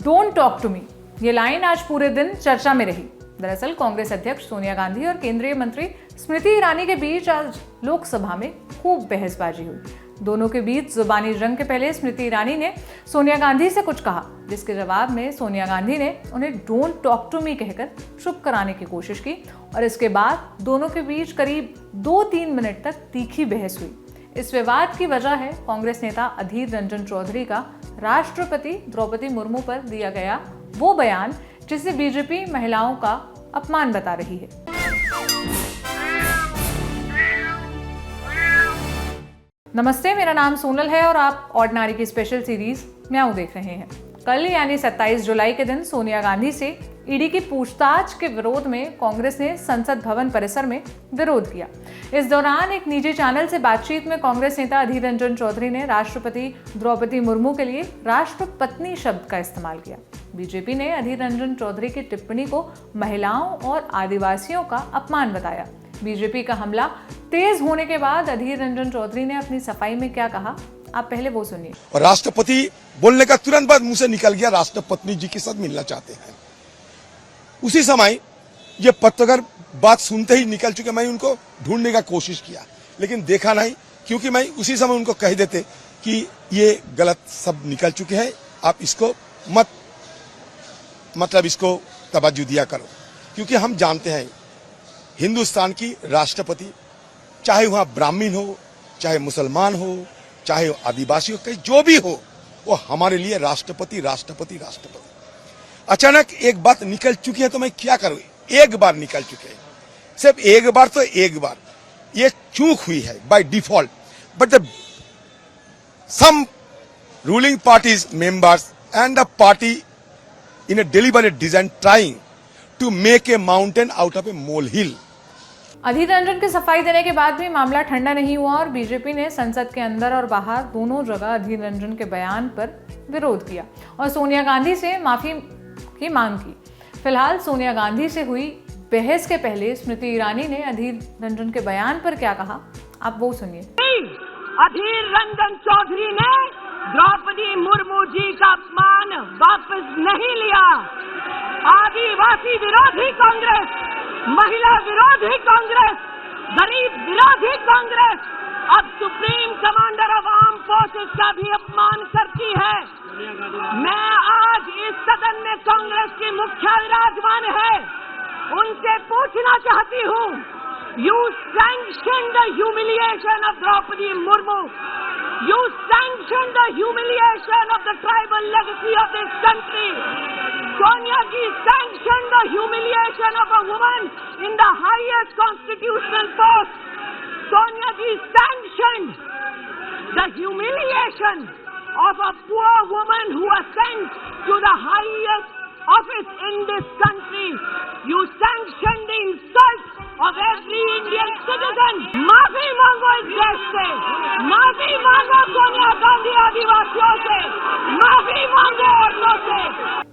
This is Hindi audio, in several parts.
डोंट टॉक टू मी, ये लाइन आज पूरे दिन चर्चा में रही। दरअसल कांग्रेस अध्यक्ष सोनिया गांधी और केंद्रीय मंत्री स्मृति ईरानी के बीच आज लोकसभा में खूब बहसबाजी हुई। दोनों के बीच जुबानी जंग के पहले स्मृति ईरानी ने सोनिया गांधी से कुछ कहा, जिसके जवाब में सोनिया गांधी ने उन्हें डोंट टॉक टू मी कहकर चुप कराने की कोशिश की और इसके बाद दोनों के बीच करीब 2-3 मिनट तक तीखी बहस हुई। इस विवाद की वजह है कांग्रेस नेता अधीर रंजन चौधरी का राष्ट्रपति द्रौपदी मुर्मू पर दिया गया वो बयान जिसे बीजेपी महिलाओं का अपमान बता रही है। नमस्ते, मेरा नाम सोनल है और आप ऑर्डिनरी की स्पेशल सीरीज म्याऊं देख रहे हैं। कल यानी 27 जुलाई के दिन सोनिया गांधी से ईडी की पूछताछ के विरोध में कांग्रेस ने संसद भवन परिसर में विरोध किया। इस दौरान एक निजी चैनल से बातचीत में कांग्रेस नेता अधीर रंजन चौधरी ने राष्ट्रपति द्रौपदी मुर्मू के लिए राष्ट्रपत्नी शब्द का इस्तेमाल किया। बीजेपी ने अधीर रंजन चौधरी की टिप्पणी को महिलाओं और आदिवासियों का अपमान बताया। बीजेपी का हमला तेज होने के बाद अधीर रंजन चौधरी ने अपनी सफाई में क्या कहा, आप पहले वो सुनिए। और राष्ट्रपति बोलने का तुरंत बाद मुंह से निकल गया राष्ट्रपत्नी जी के साथ मिलना चाहते हैं। उसी समय ये पत्रकार बात सुनते ही निकल चुके। मैं उनको ढूंढने का कोशिश किया लेकिन देखा नहीं, क्योंकि मैं उसी समय उनको कह देते कि ये गलत सब निकल चुके हैं, आप इसको इसको तवज्जो दिया करो। क्योंकि हम जानते हैं हिंदुस्तान की राष्ट्रपति, चाहे वहां ब्राह्मण हो, चाहे मुसलमान हो, चाहे आदिवासी हो, कहीं जो भी हो, वो हमारे लिए राष्ट्रपति राष्ट्रपति राष्ट्रपति। अचानक एक बात निकल चुकी है तो मैं क्या करूं? एक बार निकल चुके हैं, सिर्फ एक बार तो एक बार ये चूक हुई है by default. But the some ruling parties members and the party in a deliberate design trying to make a mountain out of a molehill। Adhir Ranjan की सफाई देने के बाद भी मामला ठंडा नहीं हुआ और बीजेपी ने संसद के अंदर और बाहर दोनों जगह अधीर रंजन के बयान पर विरोध किया और सोनिया गांधी से माफी की मांग की। फिलहाल सोनिया गांधी से हुई बहस के पहले स्मृति ईरानी ने अधीर रंजन के बयान पर क्या कहा, आप वो सुनिए। अधीर रंजन चौधरी ने द्रौपदी मुर्मू जी का अपमान वापस नहीं लिया। आदिवासी विरोधी कांग्रेस, महिला विरोधी कांग्रेस, गरीब विरोधी कांग्रेस अब supreme commander of arm forces का भी अपमान करती है। मैं आज इस सदन में कांग्रेस की मुख्य विराजमान है, उनसे पूछना चाहती हूँ, You sanctioned the humiliation of Draupadi Murmu. You sanctioned the humiliation of the tribal legacy of this country. Sonia ji sanctioned the humiliation of a woman in the highest constitutional post. Sonia ji sanctioned the humiliation of a poor woman who was sent to the highest office in this country. You sanctioned the insult of every Indian citizen। माफी मांगो इस देश से, माफी मांगो सोनिया गांधी आदिवासियों से, माफी मांगो औरतों से।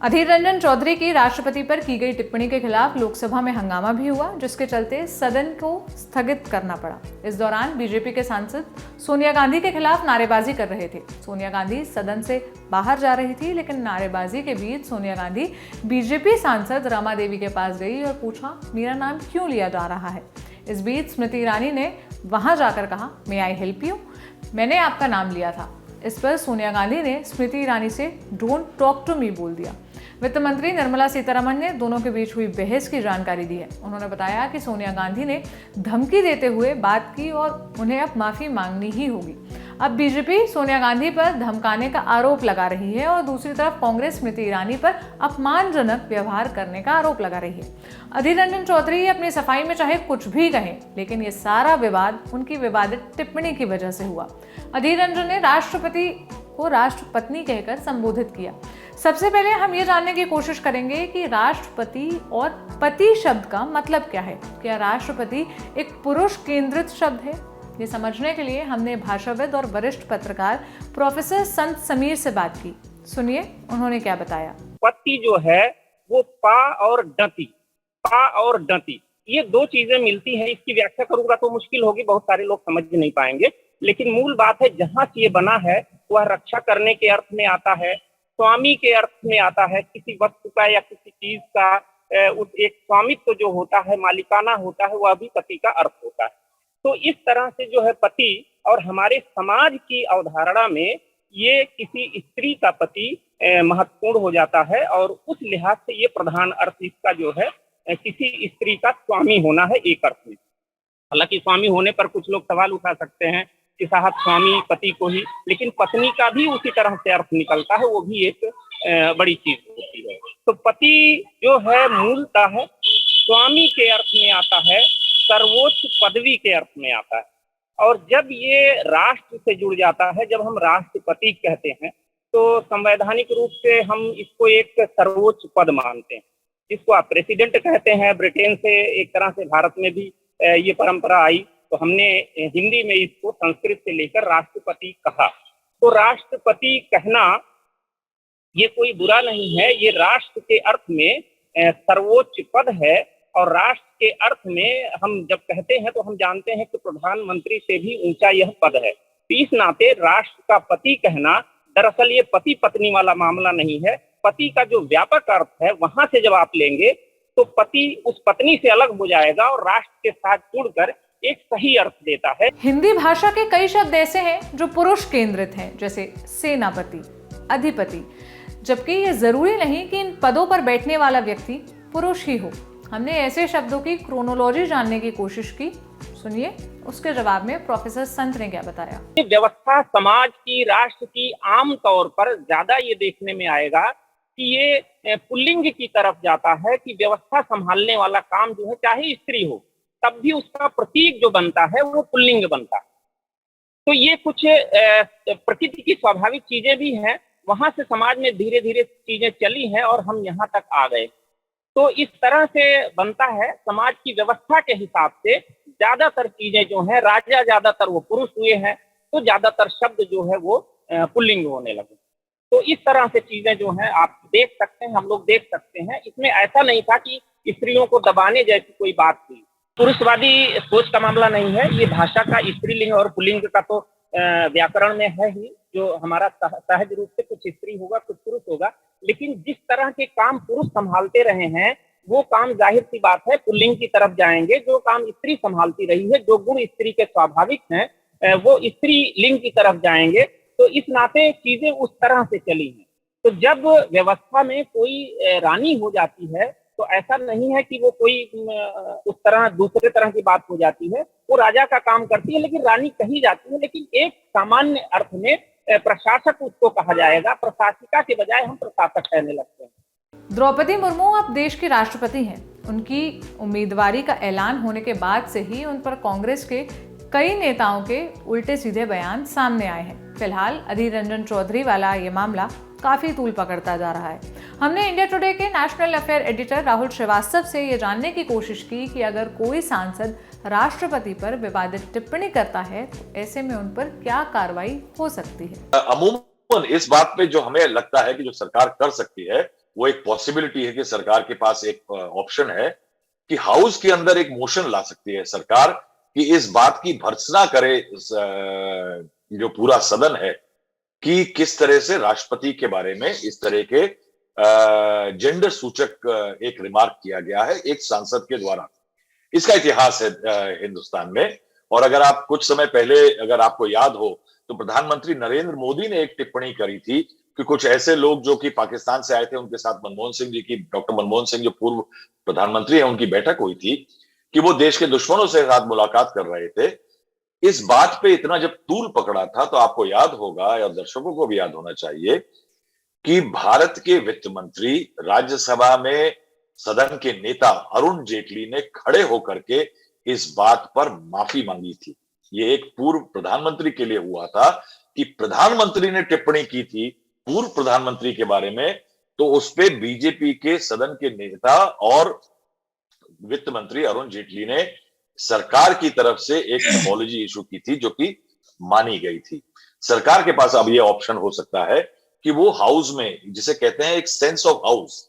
अधीर रंजन चौधरी की राष्ट्रपति पर की गई टिप्पणी के खिलाफ लोकसभा में हंगामा भी हुआ, जिसके चलते सदन को स्थगित करना पड़ा। इस दौरान बीजेपी के सांसद सोनिया गांधी के खिलाफ नारेबाजी कर रहे थे। सोनिया गांधी सदन से बाहर जा रही थी, लेकिन नारेबाजी के बीच सोनिया गांधी बीजेपी सांसद रमा देवी के पास गई और पूछा, मेरा नाम क्यों लिया जा रहा है? इस बीच स्मृति ईरानी ने वहां जाकर कहा, मे आई हेल्प यू, मैंने आपका नाम लिया था। इस पर सोनिया गांधी ने स्मृति ईरानी से डोंट टॉक टू मी बोल दिया। वित्त मंत्री निर्मला सीतारमण ने दोनों के बीच हुई बहस की जानकारी दी है। उन्होंने बताया कि सोनिया गांधी ने धमकी देते हुए बात की और उन्हें अब माफी मांगनी ही होगी। अब बीजेपी सोनिया गांधी पर धमकाने का आरोप लगा रही है और दूसरी तरफ कांग्रेस स्मृति ईरानी पर अपमानजनक व्यवहार करने का आरोप लगा रही है। अधीर रंजन चौधरी अपनी सफाई में चाहे कुछ भी कहें, लेकिन ये सारा विवाद उनकी विवादित टिप्पणी की वजह से हुआ। अधीर रंजन ने राष्ट्रपति को राष्ट्रपत्नी कहकर संबोधित किया। सबसे पहले हम ये जानने की कोशिश करेंगे कि राष्ट्रपति और पति शब्द का मतलब क्या है। क्या राष्ट्रपति एक पुरुष केंद्रित शब्द है? ये समझने के लिए हमने भाषाविद और वरिष्ठ पत्रकार प्रोफेसर संत समीर से बात की। सुनिए उन्होंने क्या बताया। पति जो है वो पा और डति, ये दो चीजें मिलती हैं। इसकी व्याख्या करूंगा तो मुश्किल होगी, बहुत सारे लोग समझ नहीं पाएंगे, लेकिन मूल बात है जहां से ये बना है वह रक्षा करने के अर्थ में आता है, स्वामी के अर्थ में आता है, किसी वस्तु का या किसी चीज का उस एक स्वामित्व जो होता है, मालिकाना होता है, वह भी पति का अर्थ होता है। तो इस तरह से जो है पति और हमारे समाज की अवधारणा में ये किसी स्त्री का पति महत्वपूर्ण हो जाता है, और उस लिहाज से ये प्रधान अर्थ इसका जो है किसी स्त्री का स्वामी होना है एक अर्थ में। हालांकि स्वामी होने पर कुछ लोग सवाल उठा सकते हैं कि साहब स्वामी पति को ही, लेकिन पत्नी का भी उसी तरह से अर्थ निकलता है, वो भी एक बड़ी चीज होती है। तो पति जो है मूलतः स्वामी के अर्थ में आता है, सर्वोच्च पदवी के अर्थ में आता है। और जब ये राष्ट्र से जुड़ जाता है, जब हम राष्ट्रपति कहते हैं, तो संवैधानिक रूप से हम इसको एक सर्वोच्च पद मानते हैं, जिसको आप प्रेसिडेंट कहते हैं। ब्रिटेन से एक तरह से भारत में भी ये परंपरा आई, तो हमने हिंदी में इसको संस्कृत से लेकर राष्ट्रपति कहा। तो राष्ट्रपति कहना ये कोई बुरा नहीं है, ये राष्ट्र के अर्थ में सर्वोच्च पद है। और राष्ट्र के अर्थ में हम जब कहते हैं तो हम जानते हैं कि प्रधानमंत्री से भी ऊंचा यह पद है। तो इस नाते राष्ट्र का पति कहना, दरअसल ये पति पत्नी वाला मामला नहीं है। पति का जो व्यापक अर्थ है वहां से जब आप लेंगे तो पति उस पत्नी से अलग हो जाएगा और राष्ट्र के साथ जुड़कर एक सही अर्थ देता है। हिंदी भाषा के कई शब्द ऐसे हैं जो पुरुष केंद्रित हैं, जैसे सेनापति, अधिपति, जबकि ये जरूरी नहीं कि इन पदों पर बैठने वाला व्यक्ति पुरुष ही हो। हमने ऐसे शब्दों की क्रोनोलॉजी जानने की कोशिश की, सुनिए उसके जवाब में प्रोफेसर संत ने क्या बताया। व्यवस्था समाज की, राष्ट्र की आम तौर पर ज्यादा ये देखने में आएगा कि ये पुल्लिंग की तरफ जाता है, कि व्यवस्था संभालने वाला काम जो है चाहे स्त्री हो तब भी उसका प्रतीक जो बनता है वो पुल्लिंग बनता है। तो ये कुछ प्रकृति की स्वाभाविक चीजें भी हैं, वहां से समाज में धीरे धीरे चीजें चली हैं और हम यहाँ तक आ गए। तो इस तरह से बनता है, समाज की व्यवस्था के हिसाब से ज्यादातर चीजें जो है, राजा ज्यादातर वो पुरुष हुए हैं तो ज्यादातर शब्द जो है वो पुल्लिंग होने लगे। तो इस तरह से चीजें जो है आप देख सकते हैं, हम लोग देख सकते हैं। इसमें ऐसा नहीं था कि स्त्रियों को दबाने जैसी कोई बात थी, पुरुषवादी सोच का मामला नहीं है। ये भाषा का स्त्रीलिंग और पुल्लिंग का तो व्याकरण में है ही, जो हमारा सहज रूप से कुछ स्त्री होगा कुछ पुरुष होगा, लेकिन जिस तरह के काम पुरुष संभालते रहे हैं वो काम जाहिर सी बात है पुल्लिंग की तरफ जाएंगे। जो काम स्त्री संभालती रही है, जो गुण स्त्री के स्वाभाविक हैं वो स्त्री लिंग की तरफ जाएंगे। तो इस नाते चीजें उस तरह से चली हैं। तो जब व्यवस्था में कोई रानी हो जाती है तो ऐसा नहीं है कि वो कोई उस तरह दूसरे तरह की बात हो जाती है, वो राजा का काम करती है लेकिन रानी कही जाती है। लेकिन एक सामान्य अर्थ में प्रशासक उसको कहा जाएगा, प्रशासिका के बजाय हम प्रशासक कहने लगते हैं। द्रौपदी मुर्मू अब देश की राष्ट्रपति हैं। उनकी उम्मीदवारी का ऐलान होने के बाद से ही उन पर कांग्रेस के कई नेताओं के उल्टे सीधे बयान सामने आए हैं। फिलहाल अधीर रंजन चौधरी वाला ये मामला काफी तूल पकड़ता जा रहा है। हमने इंडिया टुडे के national affair editor Rahul Srivastava से ये जानने की कोशिश की कि अगर कोई सांसद राष्ट्रपति पर विवादित टिप्पणी करता है तो ऐसे में उन पर क्या कार्रवाई हो सकती है। अमूमन इस बात पे जो हमें लगता है कि जो सरकार कर सकती है वो एक पॉसिबिलिटी है कि सरकार के पास एक ऑप्शन है कि हाउस के अंदर एक मोशन ला सकती है सरकार कि इस बात की भर्त्सना करे जो पूरा सदन है कि किस तरह से राष्ट्रपति के बारे में इस तरह के जेंडर सूचक एक रिमार्क किया गया है एक सांसद के द्वारा। इसका इतिहास है हिंदुस्तान में। और अगर आप कुछ समय पहले अगर आपको याद हो तो प्रधानमंत्री नरेंद्र मोदी ने एक टिप्पणी करी थी कि कुछ ऐसे लोग जो कि पाकिस्तान से आए थे, उनके साथ मनमोहन सिंह जी की, डॉक्टर मनमोहन सिंह जो पूर्व प्रधानमंत्री है, उनकी बैठक हुई थी कि वो देश के दुश्मनों से साथ मुलाकात कर रहे थे। इस बात पे इतना जब तूल पकड़ा था तो आपको याद होगा और दर्शकों को भी याद होना चाहिए कि भारत के वित्त मंत्री, राज्यसभा में सदन के नेता अरुण जेटली ने खड़े होकर के इस बात पर माफी मांगी थी। ये एक पूर्व प्रधानमंत्री के लिए हुआ था कि प्रधानमंत्री ने टिप्पणी की थी पूर्व प्रधानमंत्री के बारे में, तो उस पे बीजेपी के सदन के नेता और वित्त मंत्री अरुण जेटली ने सरकार की तरफ से एक अपॉलॉजी इशू की थी जो कि मानी गई थी। सरकार के पास अब यह ऑप्शन हो सकता है कि वो हाउस में, जिसे कहते हैं एक सेंस ऑफ हाउस,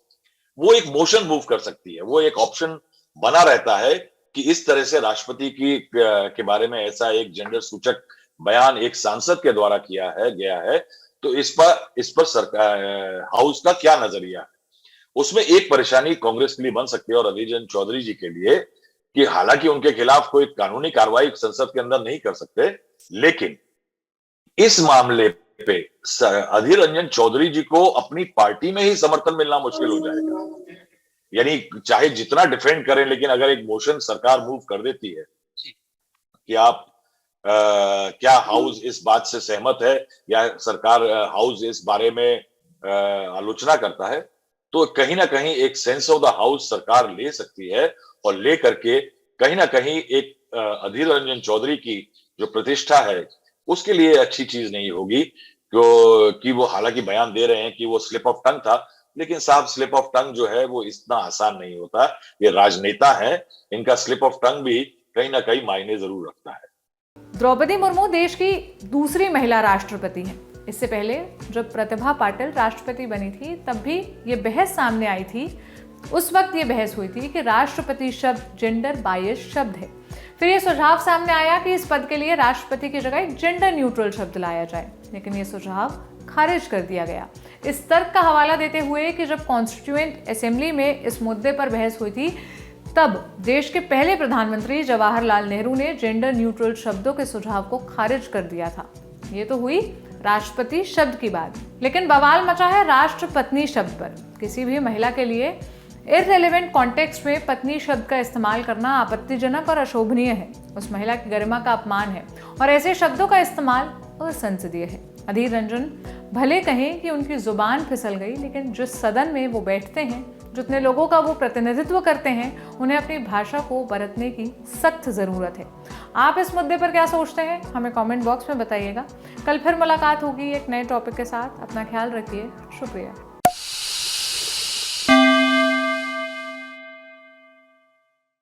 वो एक मोशन मूव कर सकती है। वो एक ऑप्शन बना रहता है कि इस तरह से राष्ट्रपति के बारे में ऐसा एक जेंडर सूचक बयान एक सांसद के द्वारा किया है गया है, तो इस पर सरकार हाउस का क्या नजरिया है? उसमें एक परेशानी कांग्रेस के लिए बन सकती है और अधीर रंजन चौधरी जी के लिए कि हालांकि उनके खिलाफ कोई कानूनी कार्रवाई संसद के अंदर नहीं कर सकते, लेकिन इस मामले पे अधीर रंजन चौधरी जी को अपनी पार्टी में ही समर्थन मिलना मुश्किल हो जाएगा। यानी चाहे जितना डिफेंड करें, लेकिन अगर एक मोशन सरकार मूव कर देती है कि आप क्या हाउस इस बात से सहमत है या सरकार हाउस इस बारे में आलोचना करता है, तो कहीं ना कहीं एक सेंस ऑफ द हाउस सरकार ले सकती है और ले करके कहीं ना कहीं एक अधीर रंजन चौधरी की जो प्रतिष्ठा है उसके लिए अच्छी चीज नहीं होगी। कि वो हालांकि बयान दे रहे हैं कि वो स्लिप ऑफ टंग था, लेकिन साहब स्लिप ऑफ टंग जो है वो इतना आसान नहीं होता। ये राजनेता है, इनका स्लिप ऑफ टंग भी कहीं ना कहीं मायने जरूर रखता है। द्रौपदी मुर्मू देश की दूसरी महिला राष्ट्रपति हैं। इससे पहले जब प्रतिभा पाटिल राष्ट्रपति बनी थी तब भी ये बहस सामने आई थी। उस वक्त ये बहस हुई थी कि राष्ट्रपति शब्द जेंडर बायस शब्द है। फिर ये सुझाव सामने आया कि इस पद के लिए राष्ट्रपति की जगह एक जेंडर न्यूट्रल शब्द लाया जाए, लेकिन ये सुझाव खारिज कर दिया गया। इस तर्क का हवाला देते हुए कि जब कॉन्स्टिट्यूएंट असेंबली में इस मुद्दे पर बहस हुई थी तब देश के पहले प्रधानमंत्री जवाहरलाल नेहरू ने जेंडर न्यूट्रल शब्दों के सुझाव को खारिज कर दिया था। ये तो हुई राष्ट्रपति शब्द की बात, लेकिन बवाल मचा है राष्ट्रपत्नी शब्द पर। किसी भी महिला के लिए इररिलेवेंट कॉन्टेक्स्ट में पत्नी शब्द का इस्तेमाल करना आपत्तिजनक और अशोभनीय है, उस महिला की गरिमा का अपमान है और ऐसे शब्दों का इस्तेमाल असंसदीय है। अधीर रंजन भले कहें कि उनकी जुबान फिसल गई, लेकिन जिस सदन में वो बैठते हैं, जितने लोगों का वो प्रतिनिधित्व करते हैं, उन्हें अपनी भाषा को बरतने की सख्त ज़रूरत है। आप इस मुद्दे पर क्या सोचते हैं, हमें कमेंट बॉक्स में बताइएगा। कल फिर मुलाकात होगी एक नए टॉपिक के साथ। अपना ख्याल रखिए। शुक्रिया।